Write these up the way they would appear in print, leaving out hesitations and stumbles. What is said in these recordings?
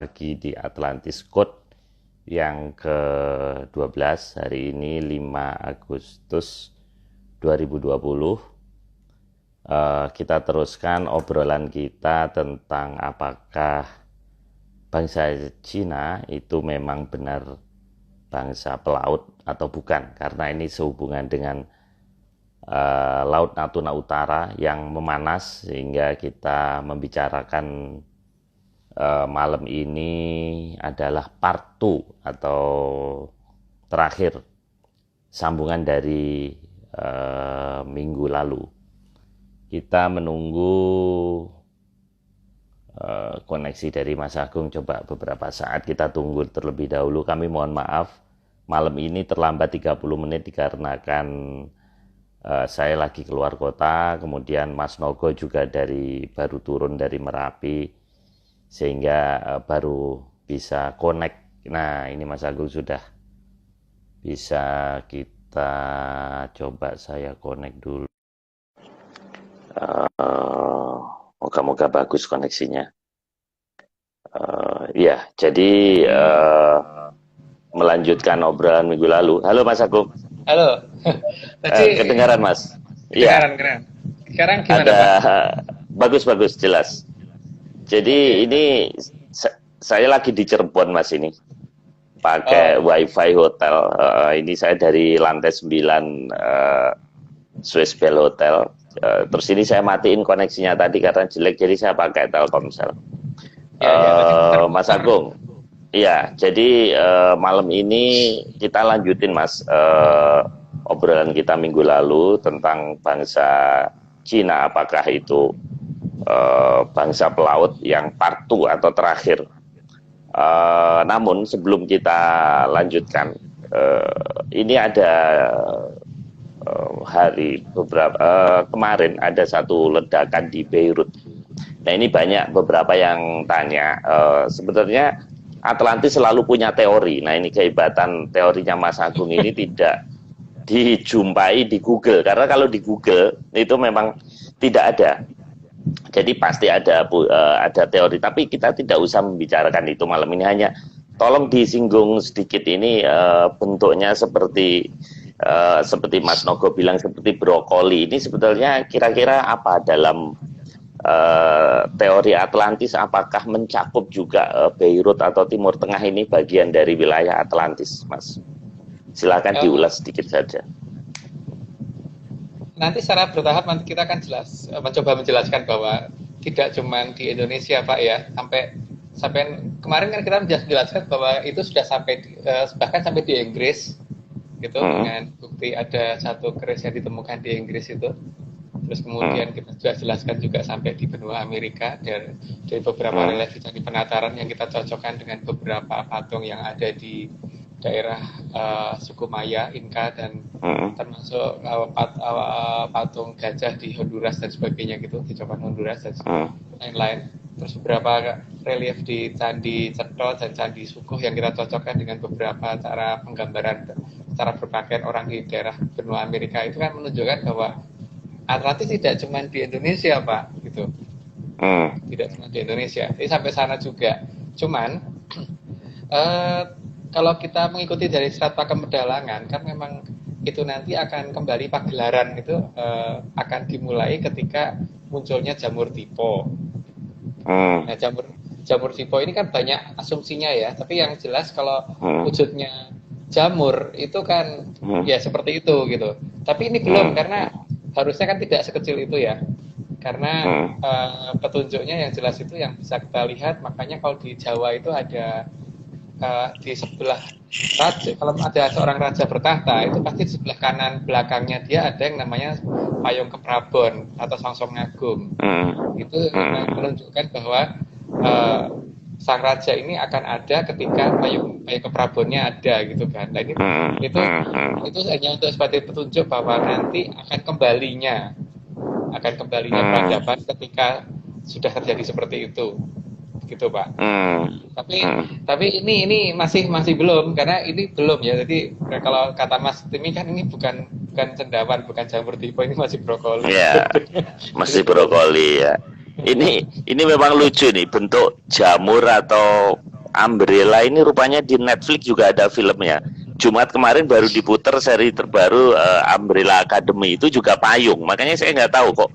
lagi di Atlantis Code yang ke-12 hari ini 5 Agustus 2020. Kita teruskan obrolan kita tentang apakah bangsa Cina itu memang benar bangsa pelaut atau bukan, karena ini sehubungan dengan Laut Natuna Utara yang memanas, sehingga kita membicarakan malam ini adalah part 2 atau terakhir sambungan dari minggu lalu. Kita menunggu koneksi dari Mas Agung, coba beberapa saat kita tunggu terlebih dahulu. Kami mohon maaf malam ini terlambat 30 menit dikarenakan saya lagi keluar kota, kemudian Mas Nogo juga baru turun dari Merapi, sehingga baru bisa connect. Nah, ini Mas Agung sudah bisa, kita coba saya connect dulu. Moga-moga bagus koneksinya. Ya, jadi melanjutkan obrolan minggu lalu. Halo Mas Agung. Halo. Tadi kedengaran Mas? Kedengaran, keren. Sekarang gimana, ada, Pak? Bagus, jelas. Jadi ini saya lagi di Cirebon Mas, ini pakai wifi hotel. Ini saya dari lantai 9 Swiss Bell Hotel. Terus ini saya matiin koneksinya tadi karena jelek, jadi saya pakai Telkomsel. Mas Agung, iya, jadi malam ini kita lanjutin Mas obrolan kita minggu lalu tentang bangsa Cina, apakah itu bangsa pelaut, yang part 2 atau terakhir. Namun sebelum kita lanjutkan, ini ada kemarin ada satu ledakan di Beirut. Nah, ini beberapa yang tanya, sebenarnya Atlantis selalu punya teori. Nah, ini kehebatan teorinya Mas Agung ini tidak dijumpai di Google, karena kalau di Google itu memang tidak ada. Jadi pasti ada teori, tapi kita tidak usah membicarakan itu malam ini. Hanya tolong disinggung sedikit, ini bentuknya seperti Mas Nogo bilang seperti brokoli. Ini sebetulnya kira-kira apa dalam teori Atlantis? Apakah mencakup juga Beirut atau Timur Tengah ini bagian dari wilayah Atlantis, Mas? Silakan diulas sedikit saja. Nanti secara bertahap nanti kita akan mencoba menjelaskan bahwa tidak cuma di Indonesia, Pak, ya. Sampai kemarin kan kita menjelaskan bahwa itu sudah bahkan sampai di Inggris, gitu, dengan bukti ada satu keris yang ditemukan di Inggris itu. Terus kemudian kita sudah jelaskan juga sampai di benua Amerika, dari beberapa relief di penataran yang kita cocokkan dengan beberapa patung yang ada di daerah suku Maya, Inka, dan termasuk patung gajah di Honduras dan sebagainya, gitu, di Copan Honduras dan lain-lain. Terus beberapa relief di Candi Cetro dan Candi Sukuh yang kita cocokkan dengan beberapa cara penggambaran, cara berpakaian orang di daerah benua Amerika. Itu kan menunjukkan bahwa Atlantis tidak cuma di Indonesia, Pak, gitu. Tidak cuma di Indonesia. Jadi sampai sana juga. Cuman kalau kita mengikuti dari strata kepedalangan, kan memang itu nanti akan kembali pagelaran itu akan dimulai ketika munculnya jamur tipo. Nah, jamur tipo ini kan banyak asumsinya ya, tapi yang jelas kalau wujudnya jamur itu kan ya seperti itu, gitu. Tapi ini belum, karena harusnya kan tidak sekecil itu ya. Karena petunjuknya yang jelas itu yang bisa kita lihat. Makanya kalau di Jawa itu ada di sebelah raja, kalau ada seorang raja bertahta, itu pasti di sebelah kanan belakangnya dia ada yang namanya payung keprabon atau songsong agung. Itu menunjukkan bahwa sang raja ini akan ada ketika payung keprabonnya ada, gitu kan. Nah, itu hanya untuk sebagai petunjuk bahwa nanti akan kembalinya peradaban ketika sudah terjadi seperti itu, gitu, Pak. Tapi ini masih belum, karena ini belum ya. Jadi kalau kata Mas Timi kan ini bukan cendawan, bukan jamur tipo, ini masih brokoli. Ya, masih brokoli ya. Ini memang lucu nih, bentuk jamur atau Umbrella ini rupanya di Netflix juga ada filmnya. Jumat kemarin baru diputer seri terbaru Umbrella Academy, itu juga payung. Makanya saya nggak tahu kok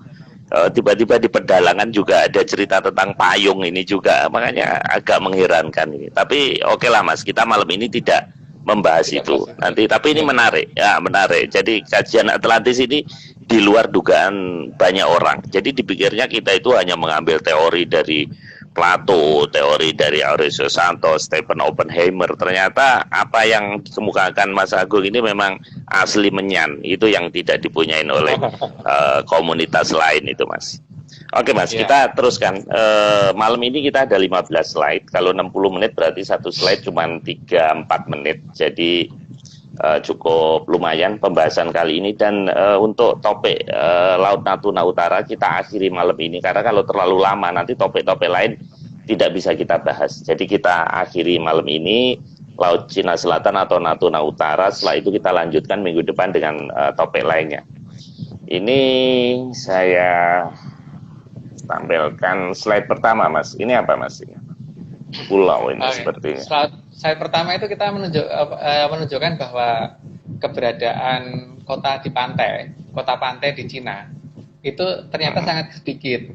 tiba-tiba di pedalangan juga ada cerita tentang payung ini juga. Makanya agak mengherankan ini. Tapi oke lah Mas, kita malam ini tidak membahas Tidak itu. bahas itu. Nanti tapi ini Ya. menarik, ya menarik. Jadi kajian Atlantis ini di luar dugaan banyak orang. Jadi dipikirnya kita itu hanya mengambil teori dari Plato, teori dari Aurelius Santos, Stephen Oppenheimer. Ternyata apa yang dikemukakan Mas Agung ini memang asli menyan. Itu yang tidak dipunyain oleh komunitas lain itu, Mas. Oke Mas, Ya. kita teruskan. Malam ini kita ada 15 slide. Kalau 60 menit berarti satu slide cuma 3-4 menit. Jadi cukup lumayan pembahasan kali ini. Dan untuk topik Laut Natuna Utara kita akhiri malam ini, karena kalau terlalu lama nanti topik-topik lain tidak bisa kita bahas. Jadi kita akhiri malam ini Laut Cina Selatan atau Natuna Utara. Setelah itu kita lanjutkan minggu depan dengan topik lainnya. Ini saya tampilkan slide pertama, Mas. Ini apa, Mas? Pulau ini sepertinya. Slide pertama itu kita menunjukkan bahwa keberadaan kota pantai di Cina itu ternyata sangat sedikit.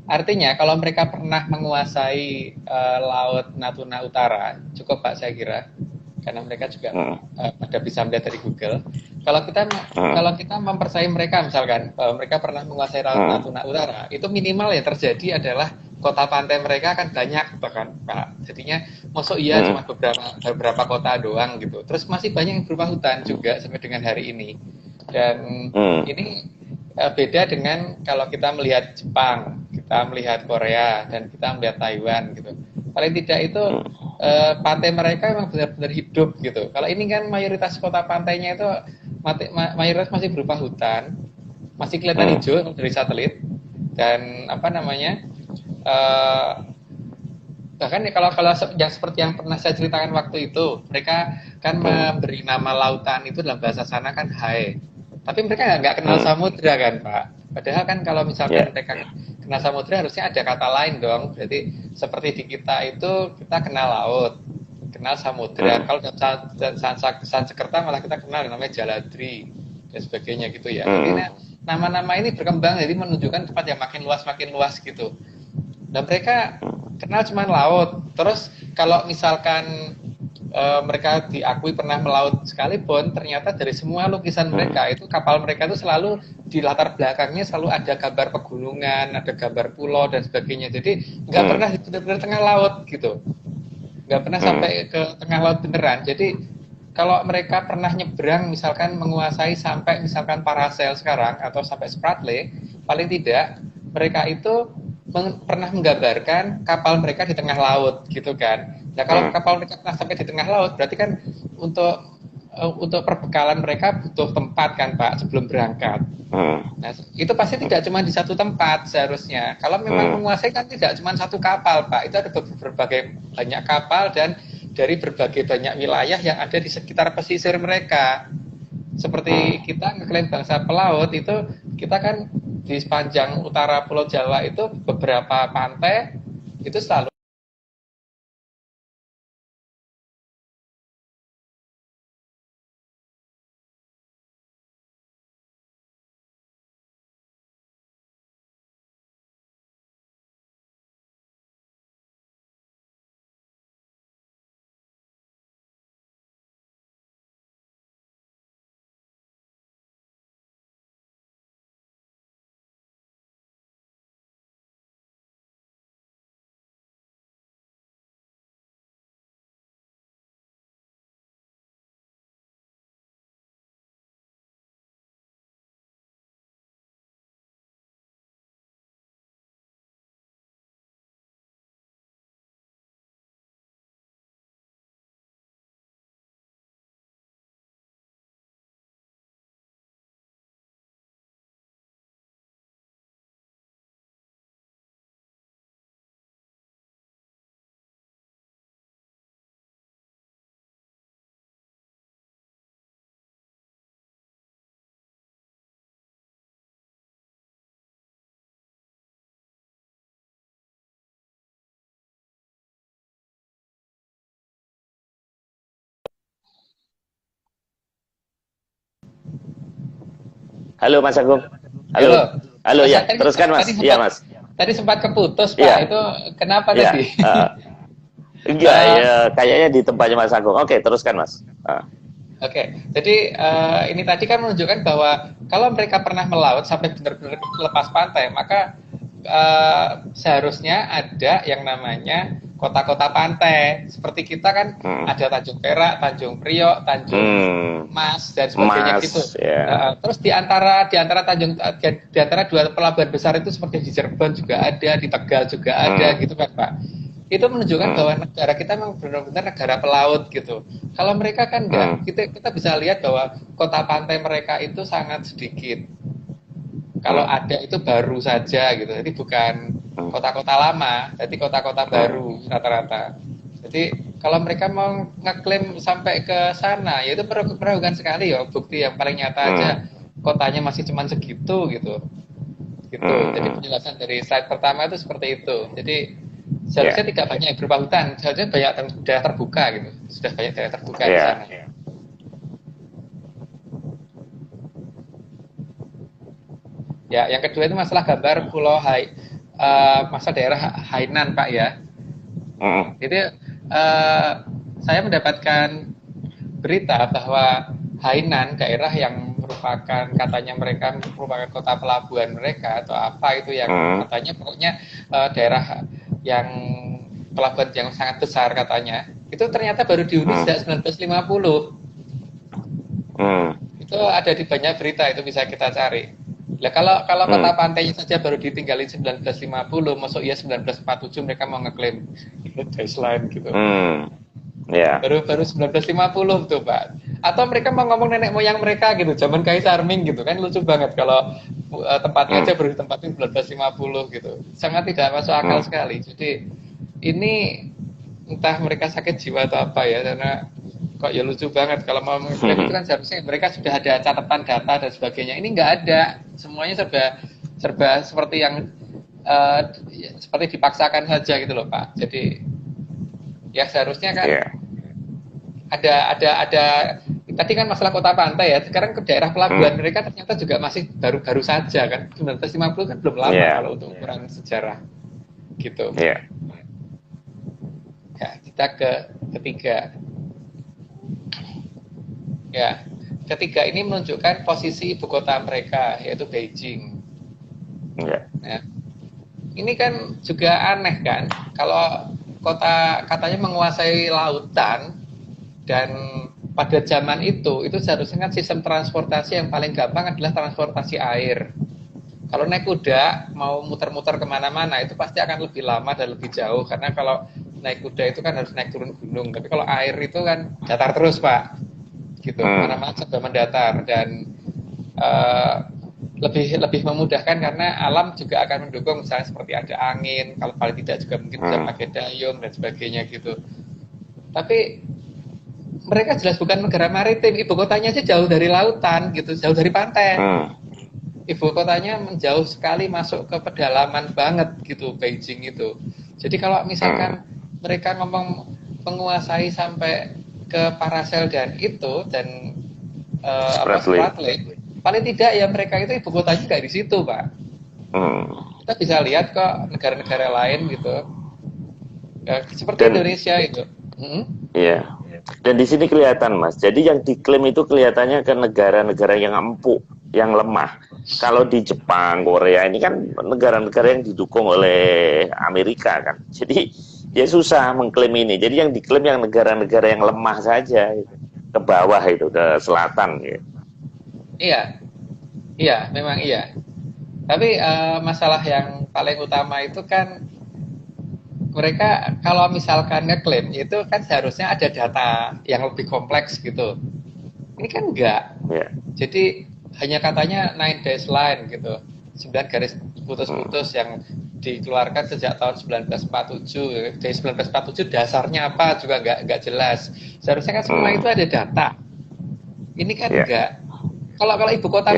Artinya kalau mereka pernah menguasai Laut Natuna Utara, cukup Pak saya kira, karena mereka juga pada bisa melihat dari Google. Kalau kita mempercayai mereka misalkan bahwa mereka pernah menguasai Laut Natuna Utara, itu minimal yang terjadi adalah kota pantai mereka akan banyak bahkan Pak. Jadinya masuk iya cuma beberapa kota doang gitu. Terus masih banyak yang berupa hutan juga sampai dengan hari ini. Dan ini beda dengan kalau kita melihat Jepang, kita melihat Korea, dan kita melihat Taiwan gitu. Paling tidak itu pantai mereka memang benar-benar hidup gitu. Kalau ini kan mayoritas kota pantainya itu mayoritas masih berupa hutan, masih kelihatan hijau dari satelit, dan apa namanya, bahkan ya kalau yang seperti yang pernah saya ceritakan waktu itu, mereka kan memberi nama lautan itu dalam bahasa sana kan Hai, tapi mereka nggak kenal samudra kan Pak. Padahal kan kalau misalkan mereka kenal samudra harusnya ada kata lain dong. Berarti seperti di kita itu kita kenal laut, kenal samudra. Kalau dalam Sanskerta malah kita kenal namanya Jaladri dan sebagainya gitu ya. Jadi nama-nama ini berkembang jadi menunjukkan tempat yang makin luas gitu. Dan mereka kenal cuma laut. Terus kalau misalkan mereka diakui pernah melaut sekalipun, ternyata dari semua lukisan mereka itu kapal mereka itu selalu di latar belakangnya selalu ada gambar pegunungan, ada gambar pulau dan sebagainya. Jadi nggak pernah benar-benar tengah laut gitu, nggak pernah sampai ke tengah laut beneran. Jadi kalau mereka pernah nyebrang misalkan menguasai sampai misalkan Paracel sekarang atau sampai Spratly, paling tidak mereka itu pernah menggambarkan kapal mereka di tengah laut gitu kan. Nah kalau kapal mereka pernah sampai di tengah laut berarti kan untuk perbekalan mereka butuh tempat kan Pak sebelum berangkat. Nah itu pasti tidak cuma di satu tempat seharusnya. Kalau memang menguasai kan tidak cuma satu kapal Pak, itu ada berbagai banyak kapal dan dari berbagai banyak wilayah yang ada di sekitar pesisir mereka. Seperti kita ngeklaim bangsa pelaut itu, kita kan di sepanjang utara Pulau Jawa itu beberapa pantai itu selalu Halo Mas Agung. Halo. Halo. Halo Mas, ya, tadi, teruskan Mas. tadi Iya sempat, Mas. tadi sempat keputus Pak. Iya. Itu kenapa Iya. tadi? Enggak, Eh, ya, kayaknya di tempatnya Mas Agung. Oke, teruskan Mas. Oke, jadi ini tadi kan menunjukkan bahwa kalau mereka pernah melaut sampai benar-benar lepas pantai, maka seharusnya ada yang namanya kota-kota pantai. Seperti kita kan ada Tanjung Perak, Tanjung Priok, Tanjung Mas dan sebagainya Mas, gitu. ya. Terus di antara di antara dua pelabuhan besar itu seperti di Cirebon juga ada, di Tegal juga ada gitu kan Pak. Itu menunjukkan bahwa negara kita memang benar-benar negara pelaut gitu. Kalau mereka kan enggak, kita bisa lihat bahwa kota pantai mereka itu sangat sedikit. Kalau ada itu baru saja gitu. Jadi bukan kota-kota lama, jadi kota-kota baru rata-rata. Jadi kalau mereka mau ngeklaim sampai ke sana, ya itu meragukan sekali ya. Bukti yang paling nyata aja kotanya masih cuma segitu gitu. Gitu. Jadi penjelasan dari slide pertama itu seperti itu. Jadi seharusnya tidak banyak yang berupa hutan, seharusnya banyak daerah terbuka gitu. Sudah banyak daerah terbuka di sana. Ya, yang kedua itu masalah gambar Pulau masa daerah Hainan Pak ya. Jadi saya mendapatkan berita bahwa Hainan, daerah yang merupakan katanya mereka merupakan kota pelabuhan mereka atau apa itu yang katanya pokoknya daerah yang pelabuhan yang sangat besar katanya, itu ternyata baru dihuni sejak 1950. Itu ada di banyak berita, itu bisa kita cari. Nah, kalau kota pantainya saja baru ditinggalin 1950, masuk ya 1947 mereka mau ngeklaim baseline gitu. Baru 1950 tuh Pak. Atau mereka mau ngomong nenek moyang mereka gitu, zaman Kaisar Ming gitu kan, lucu banget kalau tempatnya aja baru ditempatin 1950 gitu. Sangat tidak masuk akal sekali. Jadi ini entah mereka sakit jiwa atau apa ya, karena kok ya lucu banget kalau mau mengklaim itu kan seharusnya mereka sudah ada catatan data dan sebagainya. Ini nggak ada, semuanya serba seperti yang seperti dipaksakan saja gitu loh Pak. Jadi ya seharusnya kan ada tadi kan masalah kota pantai ya. Sekarang ke daerah pelabuhan mereka ternyata juga masih baru-baru saja kan. 1950 kan belum lama kalau untuk ukuran sejarah gitu. Ya, kita ke ketiga. Ya, ketiga ini menunjukkan posisi ibu kota mereka, yaitu Beijing. Ya. Ini kan juga aneh kan, kalau kota katanya menguasai lautan, dan pada zaman itu seharusnya kan sistem transportasi yang paling gampang adalah transportasi air. Kalau naik kuda, mau muter-muter kemana-mana, itu pasti akan lebih lama dan lebih jauh, karena kalau naik kuda itu kan harus naik turun gunung, tapi kalau air itu kan datar terus Pak. Gitu, mana-mana sudah mendatar dan lebih memudahkan karena alam juga akan mendukung, misalnya seperti ada angin, kalau paling tidak juga mungkin bisa pakai dayung dan sebagainya gitu. Tapi mereka jelas bukan negara maritim, ibu kotanya aja jauh dari lautan gitu, jauh dari pantai. Ibu kotanya menjauh sekali, masuk ke pedalaman banget gitu Beijing itu. Jadi kalau misalkan mereka ngomong menguasai sampai ke Paracel dan Spratly, paling tidak ya mereka itu ibu kotanya nggak di situ Pak. Kita bisa lihat kok negara-negara lain gitu ya, seperti Indonesia itu. Iya. Dan di sini kelihatan Mas, jadi yang diklaim itu kelihatannya ke negara-negara yang empuk, yang lemah. Kalau di Jepang, Korea ini kan negara-negara yang didukung oleh Amerika kan. Jadi dia susah mengklaim ini. Jadi yang diklaim yang negara-negara yang lemah saja, ke bawah itu, ke selatan. Gitu. Iya, memang iya. Tapi masalah yang paling utama itu kan mereka kalau misalkan ngeklaim itu kan seharusnya ada data yang lebih kompleks gitu. Ini kan enggak. Jadi hanya katanya 9 dash line gitu, 9 garis putus-putus yang dikeluarkan sejak tahun 1947. Dari 1947 dasarnya apa juga nggak jelas. Seharusnya kan semua itu ada data. Ini kan enggak. Kalau ibu kota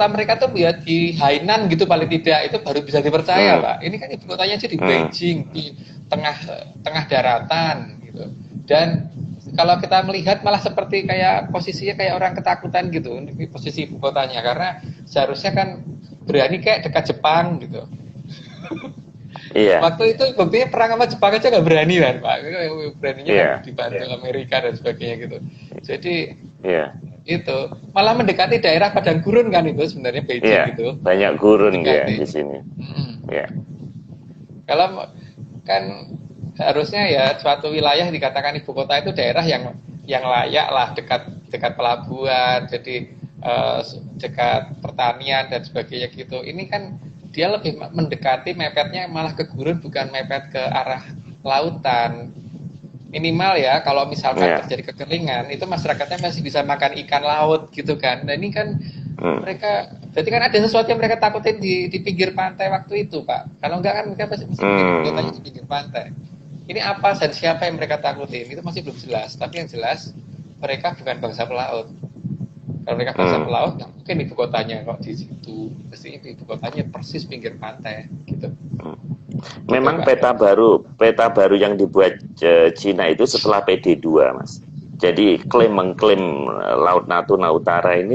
mereka tuh ya di Hainan gitu paling tidak, itu baru bisa dipercaya Pak. Ini kan ibu kotanya aja di Beijing, di tengah daratan gitu. Dan kalau kita melihat malah seperti kayak posisinya kayak orang ketakutan gitu di posisi ibu kotanya, karena seharusnya kan berani kayak dekat Jepang gitu. Iya, Waktu itu buktinya perang sama Jepang aja nggak berani kan Pak, beraninya kan iya, dibantu Amerika dan sebagainya gitu. Jadi iya, itu malah mendekati daerah padang gurun kan itu sebenarnya iya. Beijing gitu, Banyak gurun dia mendekati. di sini. Iya, Kalau kan harusnya ya suatu wilayah dikatakan ibu kota itu daerah yang layak lah, dekat dekat pelabuhan, jadi dekat pertanian dan sebagainya gitu. Ini kan dia lebih mendekati, mepetnya malah ke gurun, bukan mepet ke arah lautan. Minimal ya kalau misalkan iya. terjadi kekeringan itu masyarakatnya masih bisa makan ikan laut gitu kan. Nah ini kan Hmm. mereka berarti kan ada sesuatu yang mereka takutin di pinggir pantai waktu itu Pak. Kalau enggak kan mereka pasti bikin kotanya di pinggir pantai. Ini apa dan siapa yang mereka takutin itu masih belum jelas. Tapi yang jelas mereka bukan bangsa pelaut. Kalau mereka bangsa pelaut nggak mungkin ibu kotanya kok di situ. Pasti ibu kotanya persis pinggir pantai gitu. Memang Gitu, peta baru yang dibuat Cina itu setelah PD2, Mas. Jadi mengklaim Laut Natuna Utara ini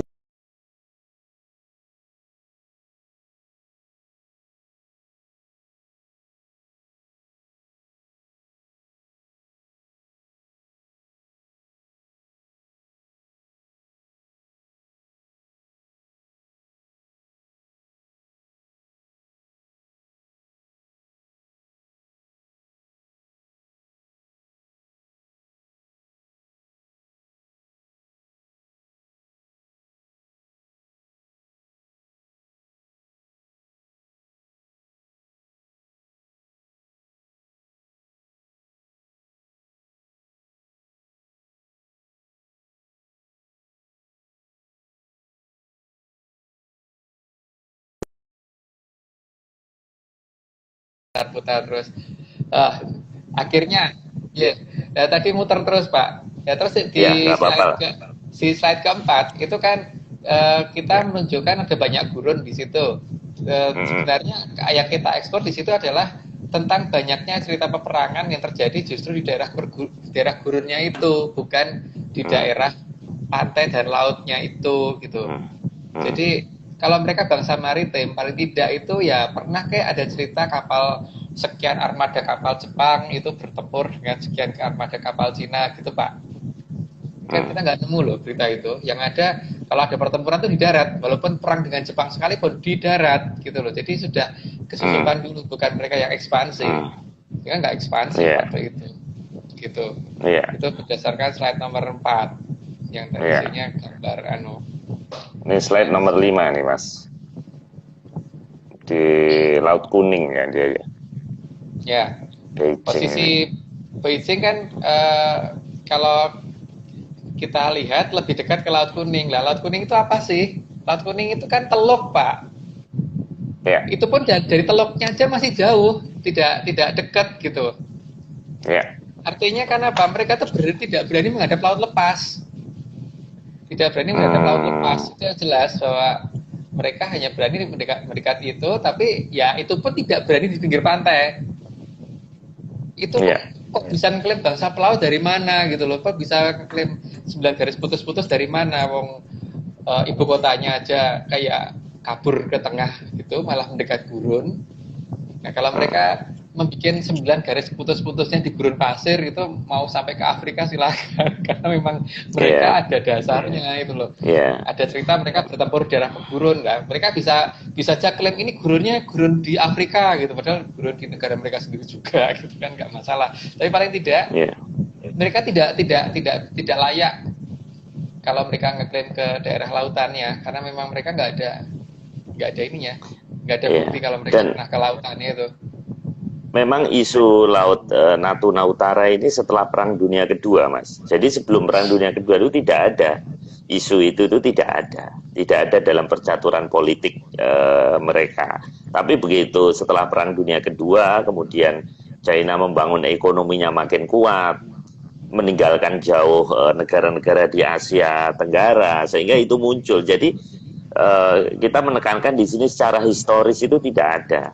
putar terus. Ah, akhirnya ya, ya tadi muter terus Pak. Ya terus ya nggak apa-apa. di slide keempat itu kan kita Ya. menunjukkan ada banyak gurun di situ. Sebenarnya yang kita ekspor di situ adalah tentang banyaknya cerita peperangan yang terjadi justru di daerah gurunnya itu, bukan di daerah pantai dan lautnya itu gitu. Jadi kalau mereka bangsa maritim, paling tidak itu ya pernah kayak ada cerita kapal sekian armada kapal Jepang itu bertempur dengan sekian armada kapal Cina gitu Pak. Kan kita nggak nemu loh berita itu. Yang ada kalau ada pertempuran itu di darat, walaupun perang dengan Jepang sekalipun di darat gitu loh. Jadi sudah kesusupan dulu, bukan mereka yang ekspansi. Mereka nggak ekspansi Iya. waktu itu. Gitu. Iya. Itu berdasarkan slide nomor 4 yang tadi Iya. isinya gambar Ini slide nomor 5 nih, Mas. Di Laut Kuning ya dia. ya. Beijing. Posisi Beijing kan kalau kita lihat lebih dekat ke Laut Kuning. Lah, Laut Kuning itu apa sih? Laut Kuning itu kan teluk, Pak. Ya. Itu pun dari teluknya aja masih jauh, tidak dekat gitu. Ya. Artinya kan apa? Mereka tuh tidak berani menghadap laut lepas. Tidak berani menghadap laut lepas. Itu jelas bahwa mereka hanya berani mendekati itu, tapi ya itu pun tidak berani di pinggir pantai. Itu kok bisa ngeklaim bangsa pelaut dari mana gitu loh, kok bisa ngeklaim 9 garis putus-putus dari mana, wong ibu kotanya aja kayak kabur ke tengah gitu, malah mendekat gurun. Nah kalau mereka membuat 9 garis putus-putusnya di gurun pasir itu mau sampai ke Afrika silakan, karena memang mereka ada dasarnya itu loh. Ada cerita mereka bertempur di daerah gurun, kan? Mereka bisa aja klaim ini gurunnya gurun di Afrika gitu, padahal gurun di negara mereka sendiri juga gitu kan, nggak masalah. Tapi paling tidak mereka tidak layak kalau mereka ngeklaim ke daerah lautannya, karena memang mereka nggak ada ininya, nggak ada bukti kalau mereka pernah ke lautannya itu. Memang isu Laut Natuna Utara ini setelah Perang Dunia Kedua, Mas. Jadi sebelum Perang Dunia Kedua itu tidak ada. Isu itu tidak ada. Tidak ada dalam percaturan politik mereka. Tapi begitu setelah Perang Dunia Kedua, kemudian China membangun ekonominya makin kuat, meninggalkan jauh negara-negara di Asia Tenggara, sehingga itu muncul. Jadi kita menekankan di sini secara historis itu tidak ada.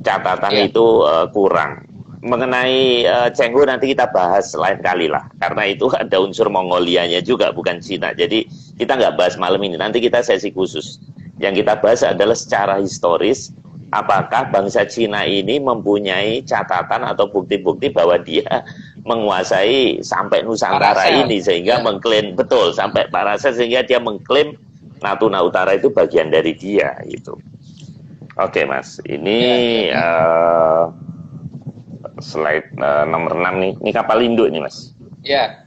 Catatan itu kurang. mengenai Cengho nanti kita bahas lain kali lah, karena itu ada unsur Mongolianya juga, bukan Cina. Jadi kita nggak bahas malam ini, nanti kita sesi khusus. Yang kita bahas adalah secara historis, apakah bangsa Cina ini mempunyai catatan atau bukti-bukti bahwa dia menguasai sampai Nusantara Paracel. ini, sehingga Ya. mengklaim, betul, sampai Paracel, sehingga dia mengklaim Natuna Utara itu bagian dari dia, gitu. Oke Mas, ini slide nomor 6 nih, ini kapal induk nih Mas. Ya,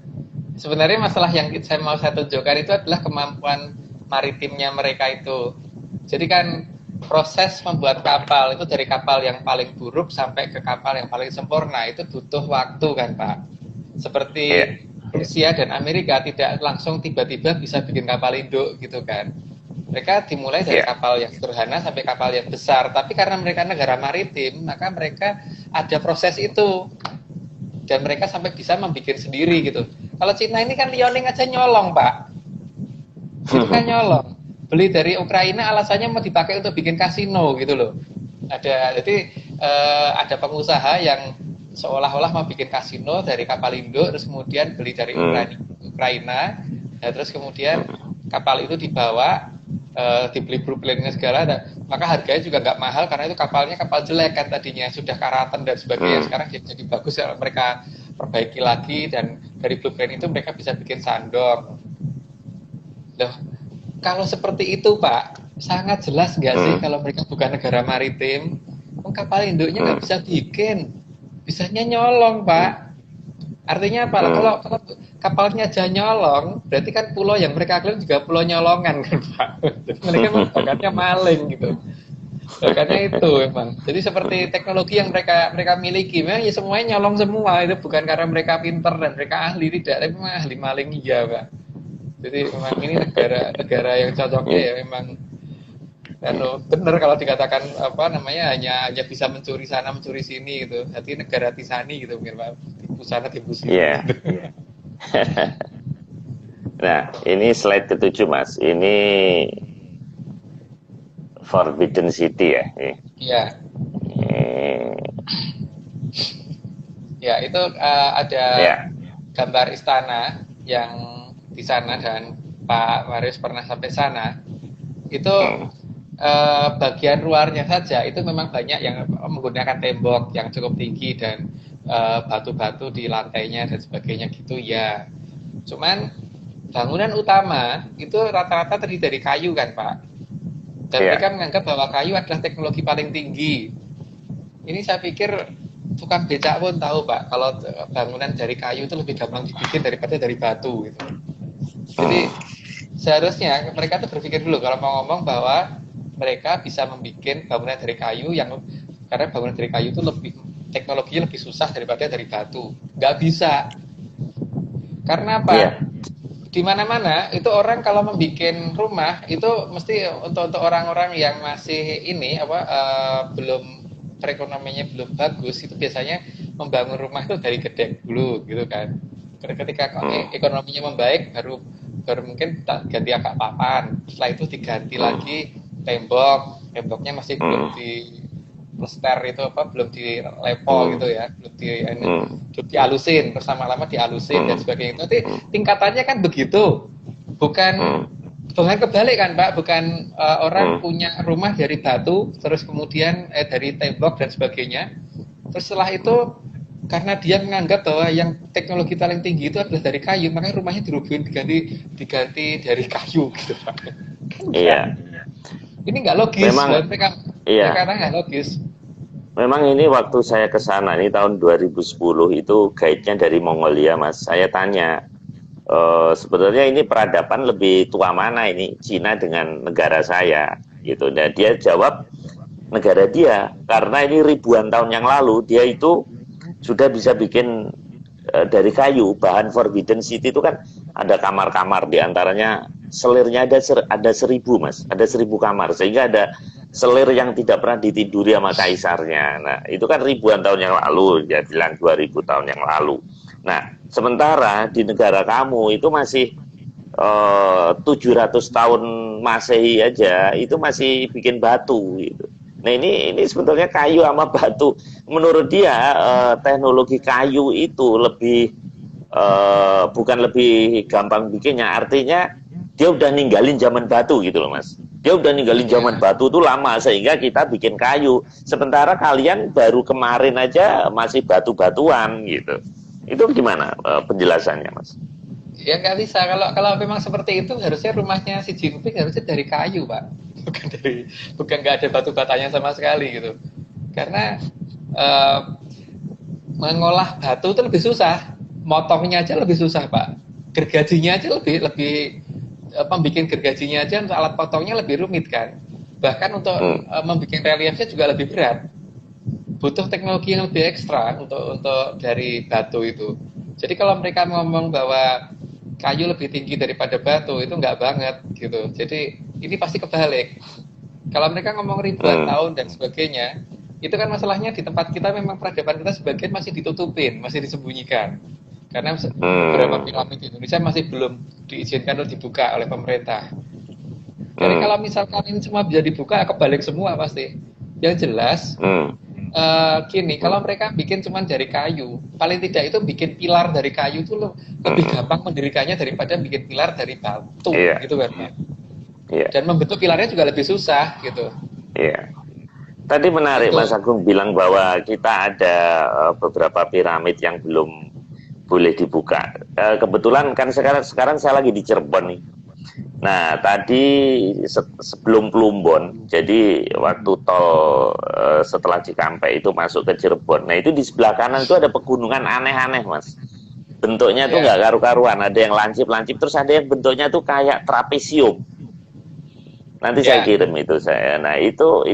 sebenarnya masalah yang saya tunjukkan itu adalah kemampuan maritimnya mereka itu. Jadi kan proses membuat kapal itu dari kapal yang paling buruk sampai ke kapal yang paling sempurna itu butuh waktu kan Pak. Seperti Rusia dan Amerika tidak langsung tiba-tiba bisa bikin kapal induk gitu kan. Mereka dimulai dari kapal yang sederhana sampai kapal yang besar. Tapi karena mereka negara maritim, maka mereka ada proses itu. Dan mereka sampai bisa membuat sendiri gitu. Kalau Cina ini kan Liaoning aja nyolong, Pak. Itu kan nyolong. Beli dari Ukraina alasannya mau dipakai untuk bikin kasino gitu loh. Jadi ada pengusaha yang seolah-olah mau bikin kasino dari kapal induk, terus kemudian beli dari Ukraina, nah, terus kemudian kapal itu dibawa, dibeli blueprintnya segala, maka harganya juga nggak mahal karena itu kapalnya kapal jelek kan tadinya, sudah karatan dan sebagainya, sekarang jadi bagus ya, mereka perbaiki lagi dan dari blueprint itu mereka bisa bikin sandong. Loh, kalau seperti itu Pak, sangat jelas nggak sih kalau mereka bukan negara maritim, kapal induknya nggak bisa bikin, bisanya nyolong Pak. Artinya apa? Kalau kapalnya aja nyolong, berarti kan pulau yang mereka klaim juga pulau nyolongan kan Pak. Jadi mereka memang bakatnya maling gitu. Bakatnya itu memang. Jadi seperti teknologi yang mereka miliki, memang ya semuanya nyolong semua. Itu bukan karena mereka pinter dan mereka ahli, tidak, tapi memang ahli maling iya Pak. Jadi memang ini negara yang cocoknya ya memang benar kalau dikatakan hanya bisa mencuri sana mencuri sini gitu. Hati negara Tisani gitu mungkin Pak. Tipu sana tipu sini. Iya. Nah, ini slide ke-7 Mas. Ini Forbidden City ya. Iya. Ya, itu ada gambar istana yang di sana dan Pak Marius pernah sampai sana. Itu bagian luarnya saja itu memang banyak yang menggunakan tembok yang cukup tinggi dan batu-batu di lantainya dan sebagainya gitu ya. Cuman bangunan utama itu rata-rata terdiri dari kayu kan Pak. Dan mereka menganggap bahwa kayu adalah teknologi paling tinggi. Ini saya pikir tukang becak pun tahu Pak, kalau bangunan dari kayu itu lebih gampang dibikin daripada dari batu gitu. Jadi seharusnya mereka tuh berpikir dulu kalau mau ngomong bahwa mereka bisa membuat bangunan dari kayu karena bangunan dari kayu itu teknologinya lebih susah daripada dari batu. Nggak bisa. Karena apa? Di mana-mana itu orang kalau membuat rumah itu mesti untuk orang-orang yang masih belum perekonomiannya belum bagus, itu biasanya membangun rumah itu dari gedek dulu gitu kan. Ketika ekonominya membaik baru mungkin ganti agak papan, setelah itu diganti lagi temboknya masih belum di plester itu belum dilepo gitu ya, belum dihalusin, terus lama-lama dihalusin dan sebagainya. Nanti tingkatannya kan begitu, bukan kebalik kan Pak, bukan orang punya rumah dari batu terus kemudian dari tembok dan sebagainya, terus setelah itu karena dia menganggap bahwa yang teknologi paling tinggi itu adalah dari kayu, makanya rumahnya diganti dari kayu gitu Pak. Iya. Ini nggak logis, mereka nggak logis. Memang ini waktu saya ke sana ini tahun 2010 itu guide-nya dari Mongolia Mas. Saya tanya, sebenarnya ini peradaban lebih tua mana ini, Cina dengan negara saya gitu. Dan dia jawab negara dia, karena ini ribuan tahun yang lalu dia itu sudah bisa bikin dari kayu. Bahan Forbidden City itu kan ada kamar-kamar, diantaranya selirnya ada 1000 Mas, ada 1000 kamar, sehingga ada selir yang tidak pernah ditiduri sama kaisarnya. Nah itu kan ribuan tahun yang lalu, dia bilang 2000 tahun yang lalu. Nah sementara di negara kamu itu masih 700 tahun Masehi aja itu masih bikin batu gitu. Nah ini sebetulnya kayu sama batu. Menurut dia teknologi kayu itu lebih bukan lebih gampang bikinnya. Artinya dia udah ninggalin zaman batu gitu loh Mas. Dia udah ninggalin zaman batu itu lama sehingga kita bikin kayu. Sementara kalian baru kemarin aja masih batu-batuan gitu. Itu gimana penjelasannya Mas? Ya nggak bisa. Kalau memang seperti itu harusnya rumahnya si Jinping harusnya dari kayu, Pak. Bukan nggak ada batu batanya sama sekali gitu. Karena mengolah batu itu lebih susah, motongnya aja lebih susah, Pak. Gergajinya aja lebih membuat gergajinya aja untuk alat potongnya lebih rumit kan. Bahkan untuk membuat reliefnya juga lebih berat. Butuh teknologi yang lebih ekstra untuk dari batu itu. Jadi kalau mereka ngomong bahwa kayu lebih tinggi daripada batu itu nggak banget gitu. Jadi ini pasti kebalik. Kalau mereka ngomong ribuan tahun dan sebagainya, itu kan masalahnya di tempat kita memang peradaban kita sebagian masih ditutupin, masih disembunyikan. Karena beberapa piramid di Indonesia masih belum diizinkan untuk dibuka oleh pemerintah. Jadi kalau misalkan ini semua bisa dibuka, kebalik semua pasti. Yang jelas, gini, kalau mereka bikin cuma dari kayu, paling tidak itu bikin pilar dari kayu itu lebih gampang mendirikannya daripada bikin pilar dari batu, gitu kan. Dan membentuk pilarnya juga lebih susah, gitu. Iya. Tadi menarik Mas Agung bilang bahwa kita ada beberapa piramid yang belum boleh dibuka. Kebetulan kan sekarang saya lagi di Cirebon nih. Nah tadi sebelum Plumbon, jadi waktu tol setelah Cikampek itu masuk ke Cirebon. Nah itu di sebelah kanan itu ada pegunungan aneh-aneh Mas. Bentuknya tuh nggak karu-karuan. Ada yang lancip-lancip, terus ada yang bentuknya tuh kayak trapesium. Nanti saya kirim itu saya. Nah itu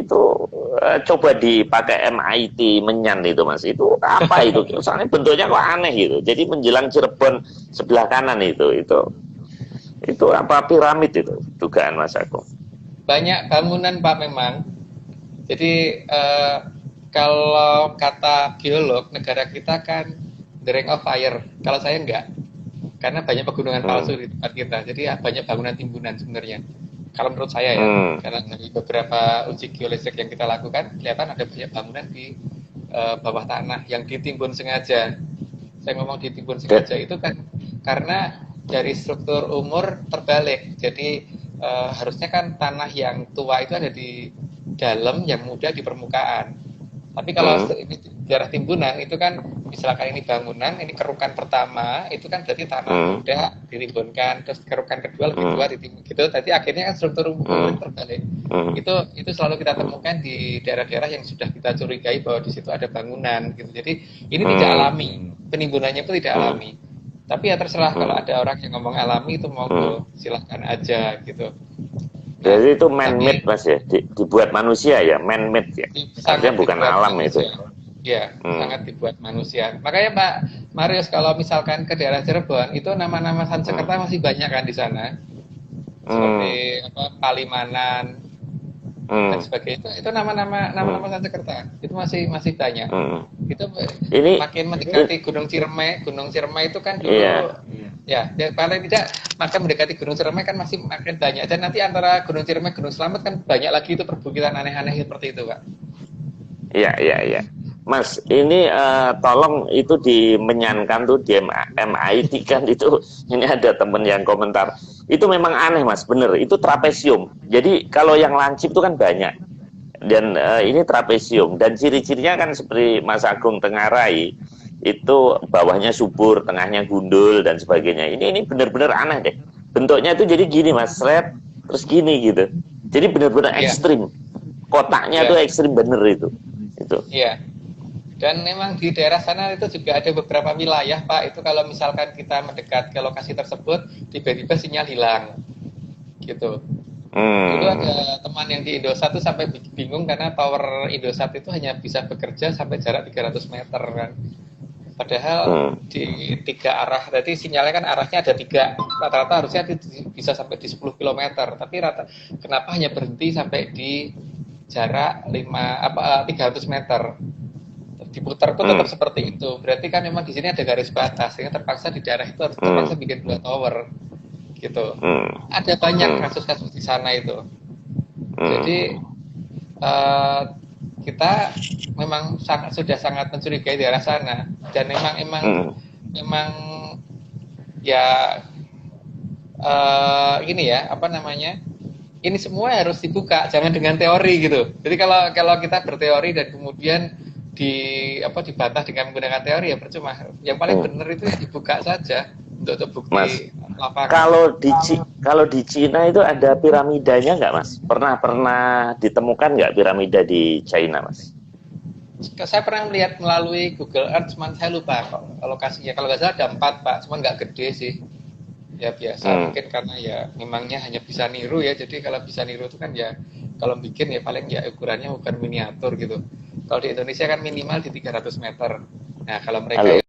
coba dipakai MIT Menyan itu Mas. Itu apa itu? Soalnya bentuknya kok aneh gitu. Jadi menjelang Cirebon sebelah kanan itu apa piramid itu dugaan Mas Agung? Banyak bangunan Pak memang. Jadi kalau kata geolog negara kita kan the ring of fire. Kalau saya enggak. Karena banyak pegunungan palsu di tempat kita. Jadi banyak bangunan timbunan sebenarnya. Kalau menurut saya ya, karena dari beberapa uji geolistrik yang kita lakukan, kelihatan ada banyak bangunan di bawah tanah yang ditimbun sengaja. Saya ngomong ditimbun sengaja itu kan karena dari struktur umur terbalik. Jadi harusnya kan tanah yang tua itu ada di dalam, yang muda di permukaan. Tapi kalau ini daerah timbunan itu kan misalkan ini bangunan, ini kerukan pertama itu kan berarti tanah muda ditimbunkan, terus kerukan kedua lebih tua ditimbun gitu. Tadi akhirnya kan struktur umur terbalik. Itu selalu kita temukan di daerah-daerah yang sudah kita curigai bahwa di situ ada bangunan gitu. Jadi ini tidak alami, penimbunannya pun tidak alami. Tapi ya terserah kalau ada orang yang ngomong alami itu monggo silahkan aja gitu. Jadi itu man-made Mas ya, dibuat manusia ya, man-made ya. Artinya bukan alam manusia. Itu. Ya, sangat dibuat manusia. Makanya Pak Marius kalau misalkan ke daerah Cirebon itu nama-nama Sansekerta masih banyak kan di sana. Seperti Palimanan dan sebagainya. Itu nama-nama Sansekerta. Itu masih banyak. Itu ini makin mendekati Gunung Ciremai. Gunung Ciremai itu kan dulu ya paling tidak makin mendekati Gunung Ciremai kan masih makin banyak. Dan nanti antara Gunung Ciremai Gunung Slamet kan banyak lagi itu perbukitan aneh-aneh seperti itu, Pak. Iya. Mas, ini tolong itu dimenyankan tuh di MIT kan itu. Ini ada temen yang komentar. Itu memang aneh Mas, bener. Itu trapesium. Jadi kalau yang lancip itu kan banyak. Dan ini trapesium. Dan ciri-cirinya kan seperti Mas Agung tengarai. Itu bawahnya subur, tengahnya gundul dan sebagainya. Ini benar-benar aneh deh. Bentuknya itu jadi gini Mas, seret terus gini gitu. Jadi benar-benar ekstrim. Kotaknya tuh ekstrim bener itu. Iya. Dan memang di daerah sana itu juga ada beberapa wilayah Pak. Itu kalau misalkan kita mendekat ke lokasi tersebut, tiba-tiba sinyal hilang. Gitu. Dulu ada teman yang di Indosat tuh sampai bingung karena tower Indosat itu hanya bisa bekerja sampai jarak 300 meter kan. Padahal di 3 arah, berarti sinyalnya kan arahnya ada 3, rata-rata harusnya bisa sampai di 10 km, tapi kenapa hanya berhenti sampai di jarak 300 meter. Diputar pun tetap seperti itu. Berarti kan memang di sini ada garis batas, sehingga terpaksa di daerah itu harus terpaksa bikin 2 tower. Gitu. Ada banyak kasus-kasus di sana itu. Jadi kita memang sudah sangat mencurigai di arah sana, dan memang ya ini ya apa namanya, ini semua harus dibuka, jangan dengan teori gitu. Jadi kalau kita berteori dan kemudian dibantah dengan menggunakan teori ya percuma. Yang paling benar itu dibuka saja untuk bukti Mas, lapangan. kalau di Cina itu ada piramidanya nggak, Mas? Pernah ditemukan nggak piramida di China, Mas? Saya pernah melihat melalui Google Earth, cuman saya lupa kok lokasinya. Kalau nggak salah ada 4, Pak, cuman nggak gede sih. Ya biasa, mungkin karena ya memangnya hanya bisa niru ya. Jadi kalau bisa niru itu kan ya kalau bikin ya paling ya ukurannya bukan miniatur gitu. Kalau di Indonesia kan minimal di 300 meter. Nah kalau mereka Halo.